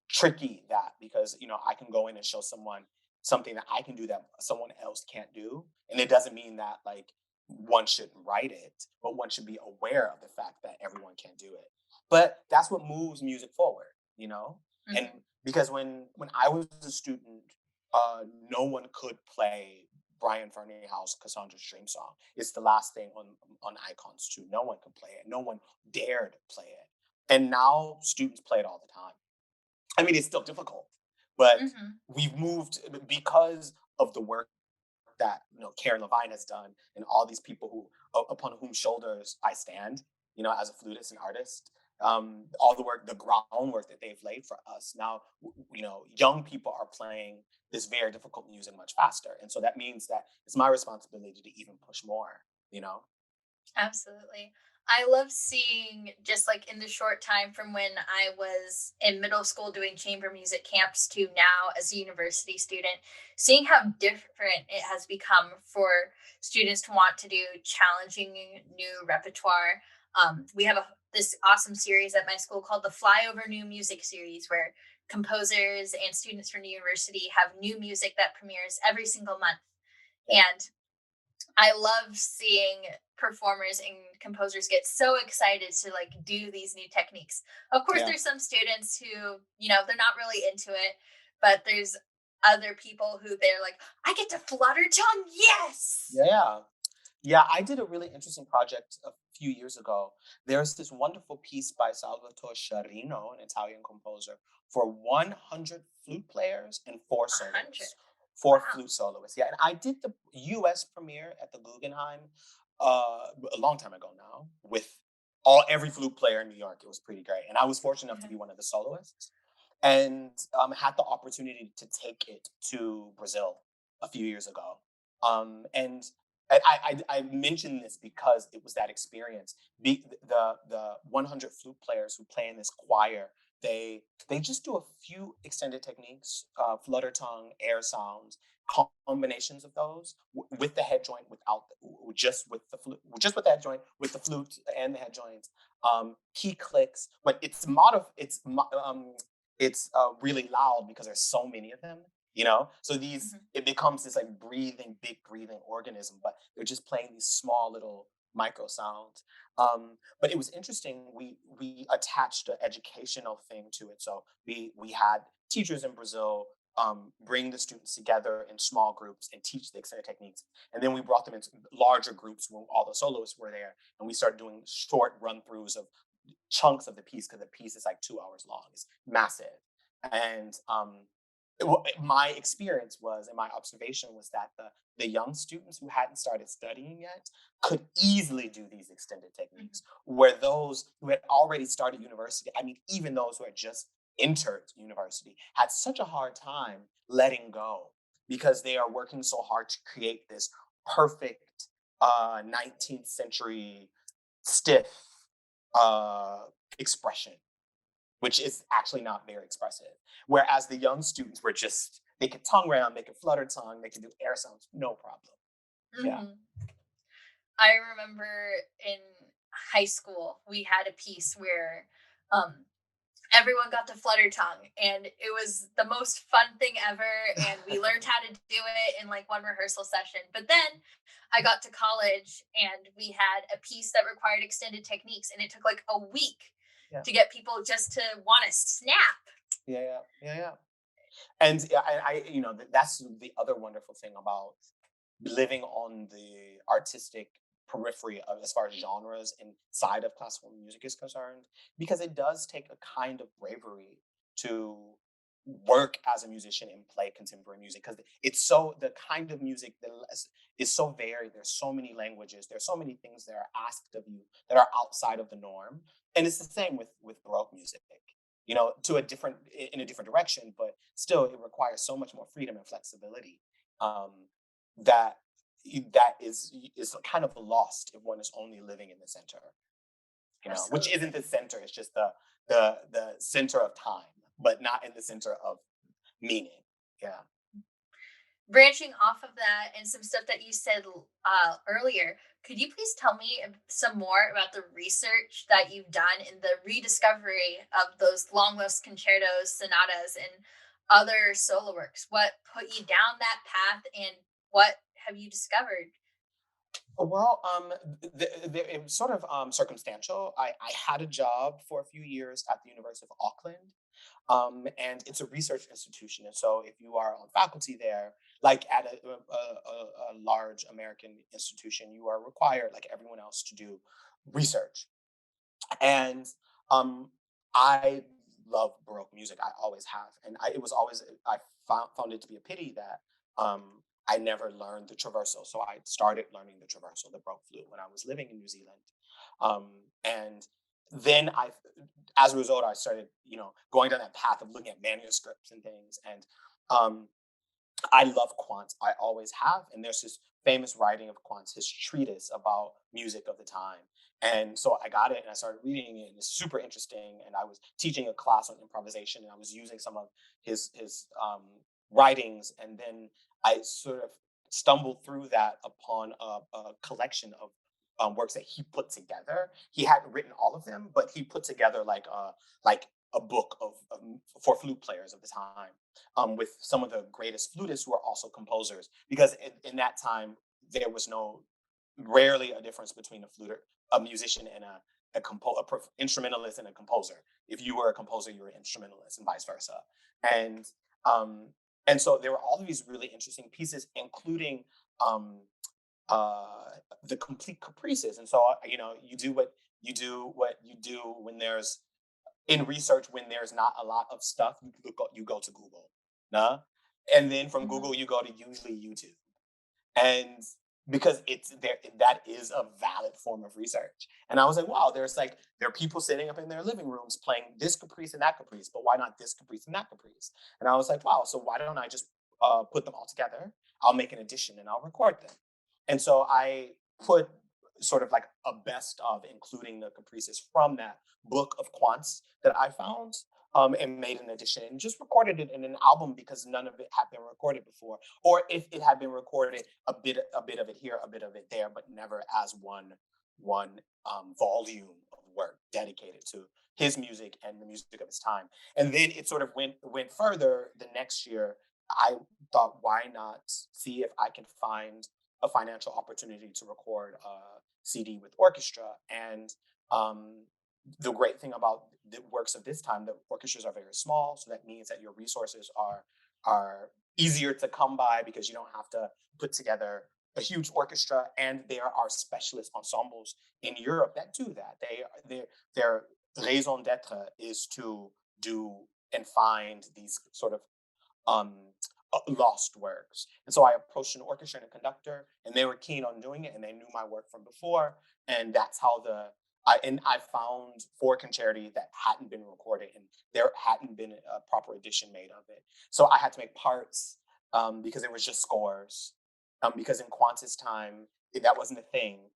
tricky that because, you know, I can go in and show someone something that I can do that someone else can't do. And it doesn't mean that like one shouldn't write it, but one should be aware of the fact that everyone can't do it. But that's what moves music forward, you know? And Hmm. because when I was a student, no one could play Brian Farneyhouse Cassandra's Dream Song. It's the last thing on Icons too. No one could play it. No one dared play it. And now students play it all the time. I mean, it's still difficult, but Hmm. we've moved because of the work that Karen Levine has done, and all these people upon whom shoulders I stand, you know, as a flutist and artist. All the work, the groundwork that they've laid for us. Now, you know, young people are playing this very difficult music much faster, and so that means that it's my responsibility to even push more. You know. Absolutely. I love seeing just like in the short time from when I was in middle school doing chamber music camps to now as a university student, seeing how different it has become for students to want to do challenging new repertoire. We have this awesome series at my school called the Flyover New Music Series, where composers and students from the university have new music that premieres every single month. Yeah. And I love seeing performers and composers get so excited to like do these new techniques. Of course, Yeah. there's some students who, they're not really into it, but there's other people who they're like, I get to flutter tongue. Yes. Yeah. Yeah, I did a really interesting project a few years ago. There's this wonderful piece by Salvatore Sciarrino, an Italian composer, for 100 flute players and four 100. soloists. Four Wow. flute soloists. Yeah, and I did the US premiere at the Guggenheim a long time ago now with every flute player in New York. It was pretty great. And I was fortunate enough to be one of the soloists and had the opportunity to take it to Brazil a few years ago. And I mention this because it was that experience. The 100 flute players who play in this choir, they just do a few extended techniques, flutter tongue, air sounds, combinations of those with the head joint, without just with the flute, just with the head joint, with the flute and the head joints. Key clicks, but it's it's really loud because there's so many of them, so these Mhm. it becomes this like breathing big breathing organism, but they're just playing these small little micro sounds. But it was interesting, we attached an educational thing to it, so we had teachers in Brazil bring the students together in small groups and teach the extended techniques, and then we brought them into larger groups when all the soloists were there, and we started doing short run throughs of chunks of the piece because the piece is like 2 hours long. It's massive. And my experience was, and my observation was that the young students who hadn't started studying yet could easily do these extended Mhm. techniques, where those who had already started university, I mean, even those who had just entered university, had such a hard time letting go because they are working so hard to create this perfect 19th century stiff uh, expression, which is actually not very expressive. Whereas the young students were just, they could tongue round, they could flutter tongue, they could do air sounds, no problem. Yeah. Mhm. I remember in high school, we had a piece where um, everyone got to flutter tongue, and it was the most fun thing ever. And we learned how to do it in like one rehearsal session. But then I got to college, and we had a piece that required extended techniques, and it took like a week Yeah. to get people just to want to snap. Yeah. Yeah. Yeah. Yeah. And yeah, that's the other wonderful thing about living on the artistic periphery of as far as genres inside of classical music is concerned, because it does take a kind of bravery to work as a musician and play contemporary music, because it's so the kind of music that is so varied. There's so many languages, there's so many things that are asked of you that are outside of the norm. And it's the same with baroque music, to a different in a different direction, but still it requires so much more freedom and flexibility, um, that that is kind of lost if one is only living in the center, which Absolutely. isn't the center. It's just the center of time, but not in the center of meaning. Yeah. Branching off of that and some stuff that you said earlier, could you please tell me some more about the research that you've done in the rediscovery of those long lost concertos, sonatas, and other solo works? What put you down that path, and what have you discovered? Well, it was sort of circumstantial. I had a job for a few years at the University of Auckland, and it's a research institution. And so, if you are on faculty there, like at a large American institution, you are required, like everyone else, to do research. And um, I love Baroque music. I always have, and it was always I found it to be a pity that I never learned the traversal. So I started learning the traversal, the Baroque flute, when I was living in New Zealand, and then as a result, I started, going down that path of looking at manuscripts and things, and um, I love Quant. I always have. And there's this famous writing of Quant's, his treatise about music of the time. And so I got it and I started reading it, and it's super interesting. And I was teaching a class on improvisation, and I was using some of his writings. And then I sort of stumbled through that upon a collection of works that he put together. He hadn't written all of them, but he put together like a book of for flute players of the time, with some of the greatest flutists who are also composers. Because in that time, there was rarely a difference between a musician, and instrumentalist and a composer. If you were a composer, you were an instrumentalist, and vice versa. And um, and so there were all of these really interesting pieces, including um, uh, the complete caprices. And so, you do when there's in research, when there's not a lot of stuff, you go to Google, nah? And then from Mhm. Google you go to usually YouTube. And because it's there, that is a valid form of research. And I was like, wow, there are people sitting up in their living rooms playing this caprice and that caprice, but why not this caprice and that caprice? And I was like, wow, so why don't I just put them all together? I'll make an edition and I'll record them. And so I put sort of like a best of, including the caprices from that book of quants that I found, and made an edition and just recorded it in an album, because none of it had been recorded before. Or if it had been recorded, a bit of it here, a bit of it there, but never as one volume of work. dedicated to his music and the music of his time. And then it sort of went further. The next year, I thought, why not see if I can find a financial opportunity to record a CD with orchestra? And um, the great thing about the works of this time, the orchestras are very small, so that means that your resources are easier to come by because you don't have to put together a huge orchestra. And there are specialist ensembles in Europe that do that. Their raison d'être is to do and find these sort of um, lost works. And so I approached an orchestra and a conductor, and they were keen on doing it, and they knew my work from before, and that's how I found for concerti that hadn't been recorded, and there hadn't been a proper edition made of it. So I had to make parts because it was just scores. Because in Quanta's time, that wasn't a thing.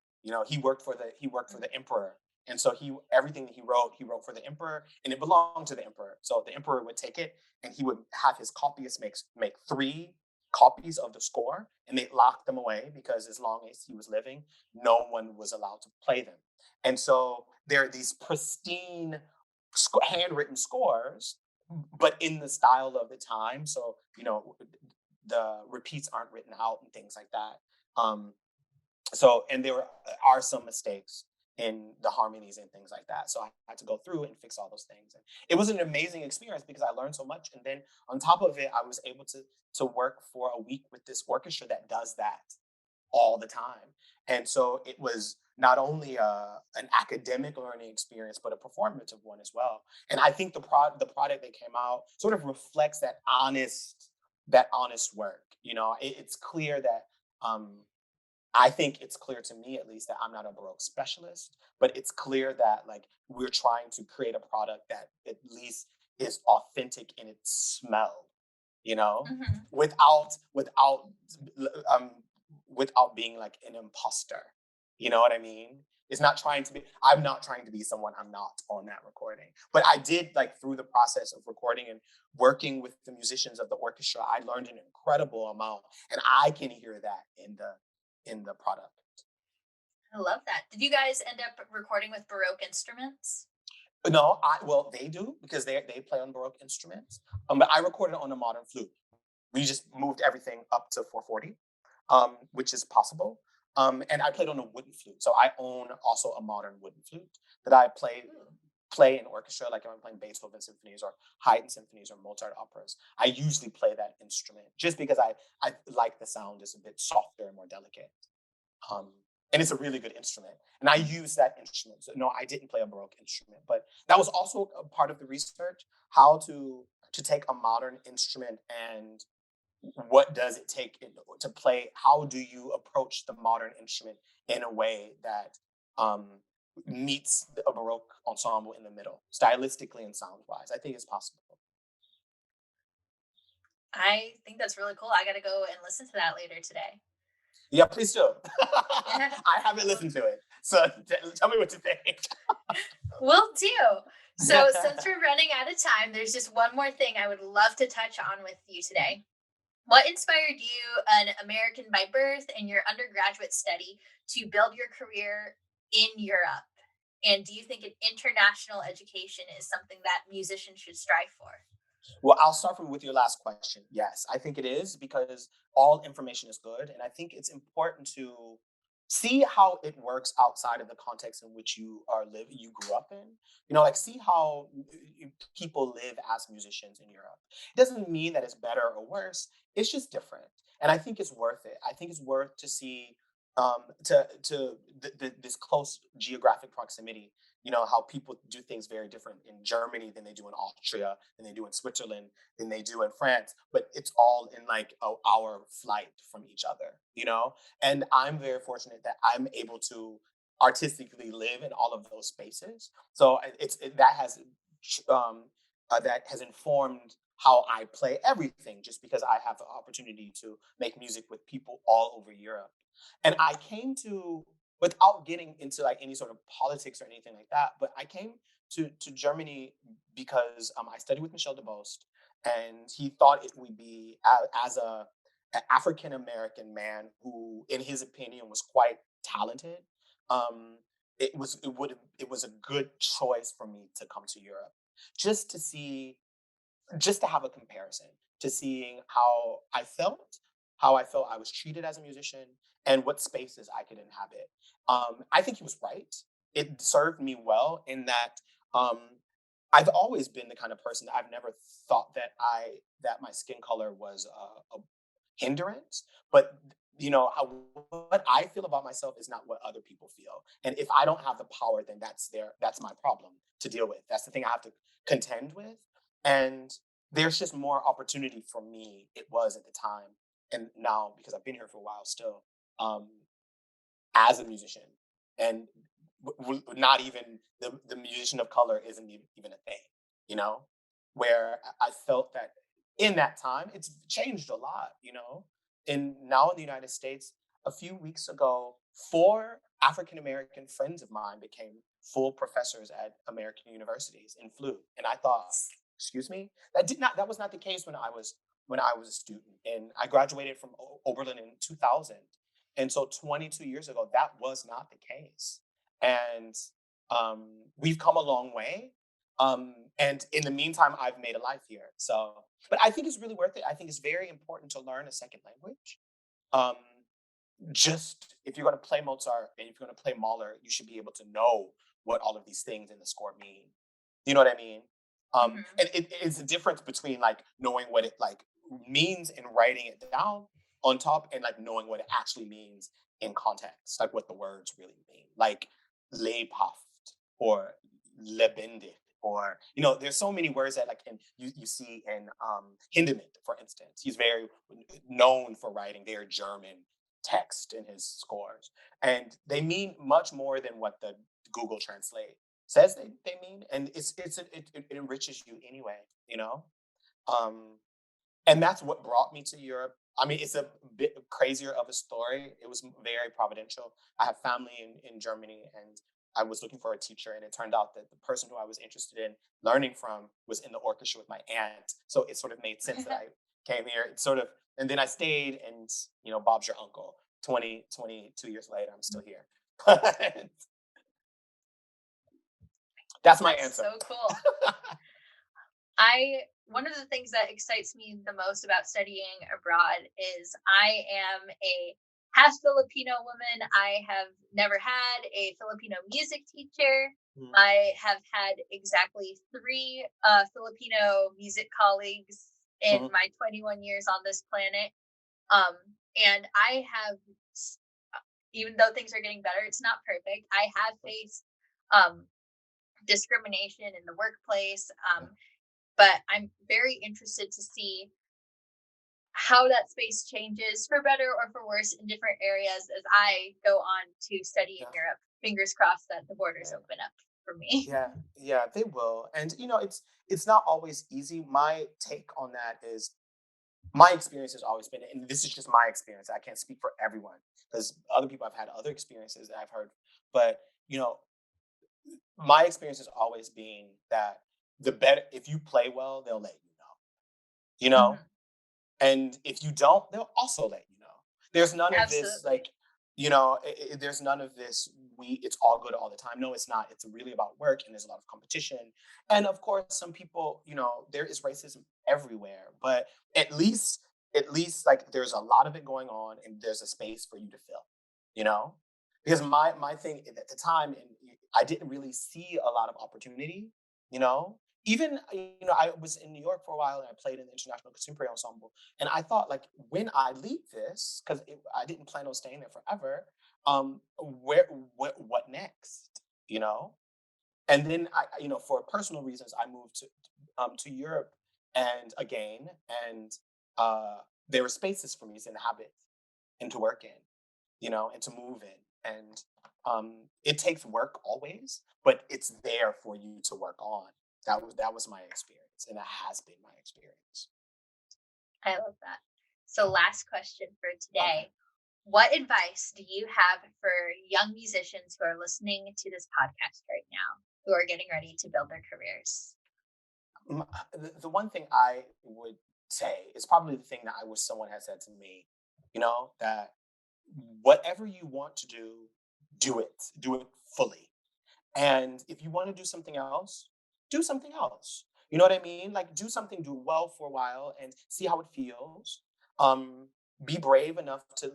He worked for the emperor, and so he everything that he wrote for the emperor, and it belonged to the emperor. So the emperor would take it, and he would have his copyists make 3 copies of the score, and they locked them away because as long as he was living, no one was allowed to play them. And so there are these pristine handwritten scores, but in the style of the time. So the repeats aren't written out and things like that. And there are some mistakes in the harmonies and things like that. So I had to go through and fix all those things. And it was an amazing experience because I learned so much. And then on top of it, I was able to work for a week with this orchestra that does that all the time. And so it was not only an academic learning experience, but a performative one as well. And I think the product that came out sort of reflects that honest work. It's clear that I think it's clear to me at least that I'm not a Baroque specialist, but it's clear that like we're trying to create a product that at least is authentic in its smell, you know, Hmm. without um without being like an imposter. You know what I mean? I'm not trying to be someone I'm not on that recording. But I did like through the process of recording and working with the musicians of the orchestra, I learned an incredible amount. And I can hear that in the product. I love that. Did you guys end up recording with Baroque instruments? No, they do because they play on Baroque instruments. But I recorded on a modern flute. We just moved everything up to 440, which is possible. And I played on a wooden flute, so I own also a modern wooden flute that I Ooh. play in orchestra, like if I'm playing Beethoven symphonies or Haydn symphonies or Mozart operas. I usually play that instrument just because I like the sound is a bit softer and more delicate. Um, and it's a really good instrument. And I use that instrument. So no, I didn't play a Baroque instrument, but that was also a part of the research, how to take a modern instrument and what does it take to play? How do you approach the modern instrument in a way that um, meets a Baroque ensemble in the middle, stylistically and sound wise? I think it's possible. I think that's really cool. I got to go and listen to that later today. Yeah, please do. Yeah, I haven't listened to it, so tell me what you think. will do. So, since we're running out of time, there's just one more thing I would love to touch on with you today. What inspired you, an American by birth, and your undergraduate study to build your career in Europe? And do you think an international education is something that musicians should strive for? Well, I'll start with your last question. Yes, I think it is because all information is good. And I think it's important to see how it works outside of the context in which you grew up in. Like see how people live as musicians in Europe. It doesn't mean that it's better or worse. It's just different. And I think it's worth it. I think it's worth to see this close geographic proximity, how people do things very different in Germany than they do in Austria, than they do in Switzerland, than they do in France, but it's all in like a hour flight from each other. And I'm very fortunate that I'm able to artistically live in all of those spaces. So that has informed how I play everything, just because I have the opportunity to make music with people all over Europe. And I came to, without getting into like any sort of politics or anything like that, but I came to Germany because I studied with Michel DeBost, and he thought it would be as an African American man who, in his opinion, was quite talented. Um, it was a good choice for me to come to Europe just to see, just to have a comparison, to seeing how I felt I was treated as a musician, and what spaces I could inhabit. I think he was right. It served me well in that um, I've always been the kind of person that I've never thought that my skin color was a hindrance, but what I feel about myself is not what other people feel. And if I don't have the power, then that's my problem to deal with. That's the thing I have to contend with. And there's just more opportunity for me. It was at the time, and now because I've been here for a while still, um, as a musician, and not even the musician of color isn't even a thing, you know, where I felt that in that time it's changed a lot, and now in the United States, a few weeks ago, four African American friends of mine became full professors at American universities in flute, and I thought, excuse me, that was not the case when I was a student, and I graduated from Oberlin in 2000. And so 22 years ago, that was not the case. And we've come a long way. And in the meantime, I've made a life here. So, but I think it's really worth it. I think it's very important to learn a second language. Um, just if you're going to play Mozart and if you're going to play Mahler, you should be able to know what all of these things in the score mean. You know what I mean? Hmm. And it's a difference between like knowing what it like means and writing it down on top, and like knowing what it actually means in context, like what the words really mean, like lebhaft or lebendig, or there's so many words that like you see in Hindemith, for instance. He's very known for writing very German text in his scores, and they mean much more than what the Google Translate says they mean, and it enriches you anyway, um and that's what brought me to Europe. I mean, it's a bit crazier of a story. It was very providential. I have family in Germany, and I was looking for a teacher, and it turned out that the person who I was interested in learning from was in the orchestra with my aunt. So it sort of made sense that I came here. It sort of, and then I stayed, and Bob's your uncle. 22 years later, I'm still here. That's my That's answer. so cool. I One of the things that excites me the most about studying abroad is I am a half Filipino woman. I have never had a Filipino music teacher. Mm, I have had exactly three Filipino music colleagues in mhm, my 21 years on this planet. Um, and I have, even though things are getting better, it's not perfect. I have faced um, discrimination in the workplace. yeah, But I'm very interested to see how that space changes for better or for worse in different areas as I go on to study in yeah, Europe. Fingers crossed that the borders yeah. open up for me. Yeah, yeah, they will. And it's not always easy. My take on that is my experience has always been, and this is just my experience. I can't speak for everyone because other people have had other experiences that I've heard. But my experience has always been that the better if you play well, they'll let you know. You know, Mhm. and if you don't, they'll also let you know. There's none of this Absolutely. like, there's none of this. It's all good all the time. No, it's not. It's really about work, and there's a lot of competition. And of course, some people, there is racism everywhere. But at least like there's a lot of it going on, and there's a space for you to fill. You know, because my thing at the time, and I didn't really see a lot of opportunity. You know, even I was in New York for a while, and I played in the International Contemporary Ensemble, and I thought like when I leave this, because I didn't plan on staying there forever, where what next, and then for personal reasons I moved to Europe, and again, and uh there were spaces for me to inhabit and to work in, and to move in. And it takes work always, but it's there for you to work on. That was my experience, and that has been my experience. I love that. So, last question for Okay. today. What advice do you have for young musicians who are listening to this podcast right now, who are getting ready to build their careers? The one thing I would say is probably the thing that I wish someone had said to me, that whatever you want to do, do it fully. And if you want to do something else. You know what I mean? Like do something, do well for a while and see how it feels. Um, be brave enough to,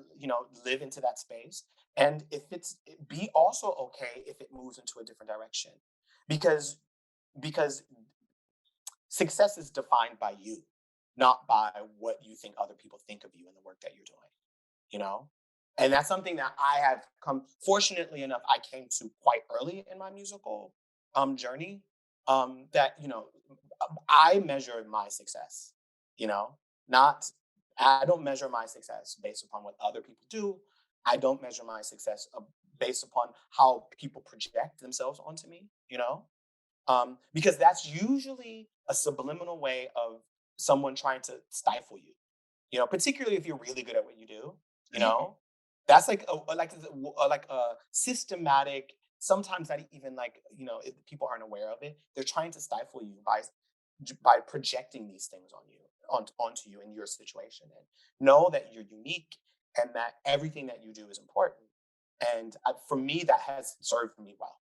live into that space. And if it's be also okay if it moves into a different direction. Because because success is defined by you, not by what you think other people think of you and the work that you're doing, you know? And that's something that I have come, fortunately enough, I came to quite early in my musical journey. That, I measure my success, you know, not, I don't measure my success based upon what other people do. I don't measure my success based upon how people project themselves onto me, because that's usually a subliminal way of someone trying to stifle you. Particularly if you're really good at what you do. You know, that's like a systematic. Sometimes not even like if people aren't aware of it. They're trying to stifle you by projecting these things on you onto you in your situation. And know that you're unique and that everything that you do is important. And for me, that has served me well.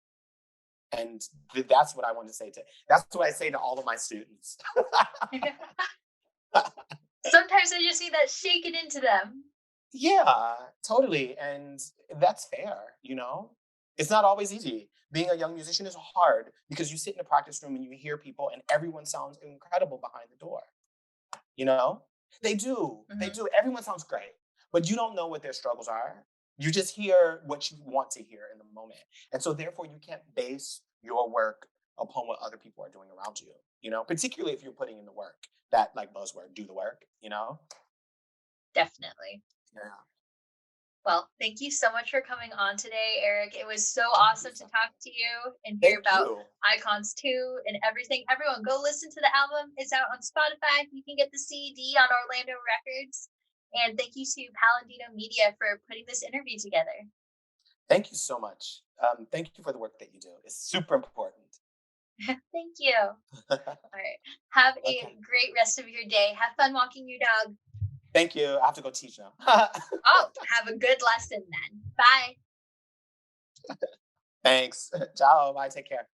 And that's what I want to say to. That's what I say to all of my students. Sometimes I just need that shaken into them. Yeah, totally. And that's fair. It's not always easy. Being a young musician is hard because you sit in a practice room and you hear people and everyone sounds incredible behind the door. You know? They do. They Mhm. do. Everyone sounds great, but you don't know what their struggles are. You just hear what you want to hear in the moment. And so therefore you can't base your work upon what other people are doing around you, particularly if you're putting in the work. That like buzzword, do the work. Definitely. Yeah. Well, thank you so much for coming on today, Eric. It was so Thank you awesome to so talk much. to you and hear Thank about you. icons too and everything. Everyone, go listen to the album. It's out on Spotify. You can get the CD on Orlando Records. And thank you to Paladino Media for putting this interview together. Thank you so much. Thank you for the work that you do. It's super important. Thank you. All right. Have Okay. a great rest of your day. Have fun walking your dog. Thank you. I have to go teach now. Oh, have a good lesson then. Bye. Thanks. Ciao. Bye. Take care.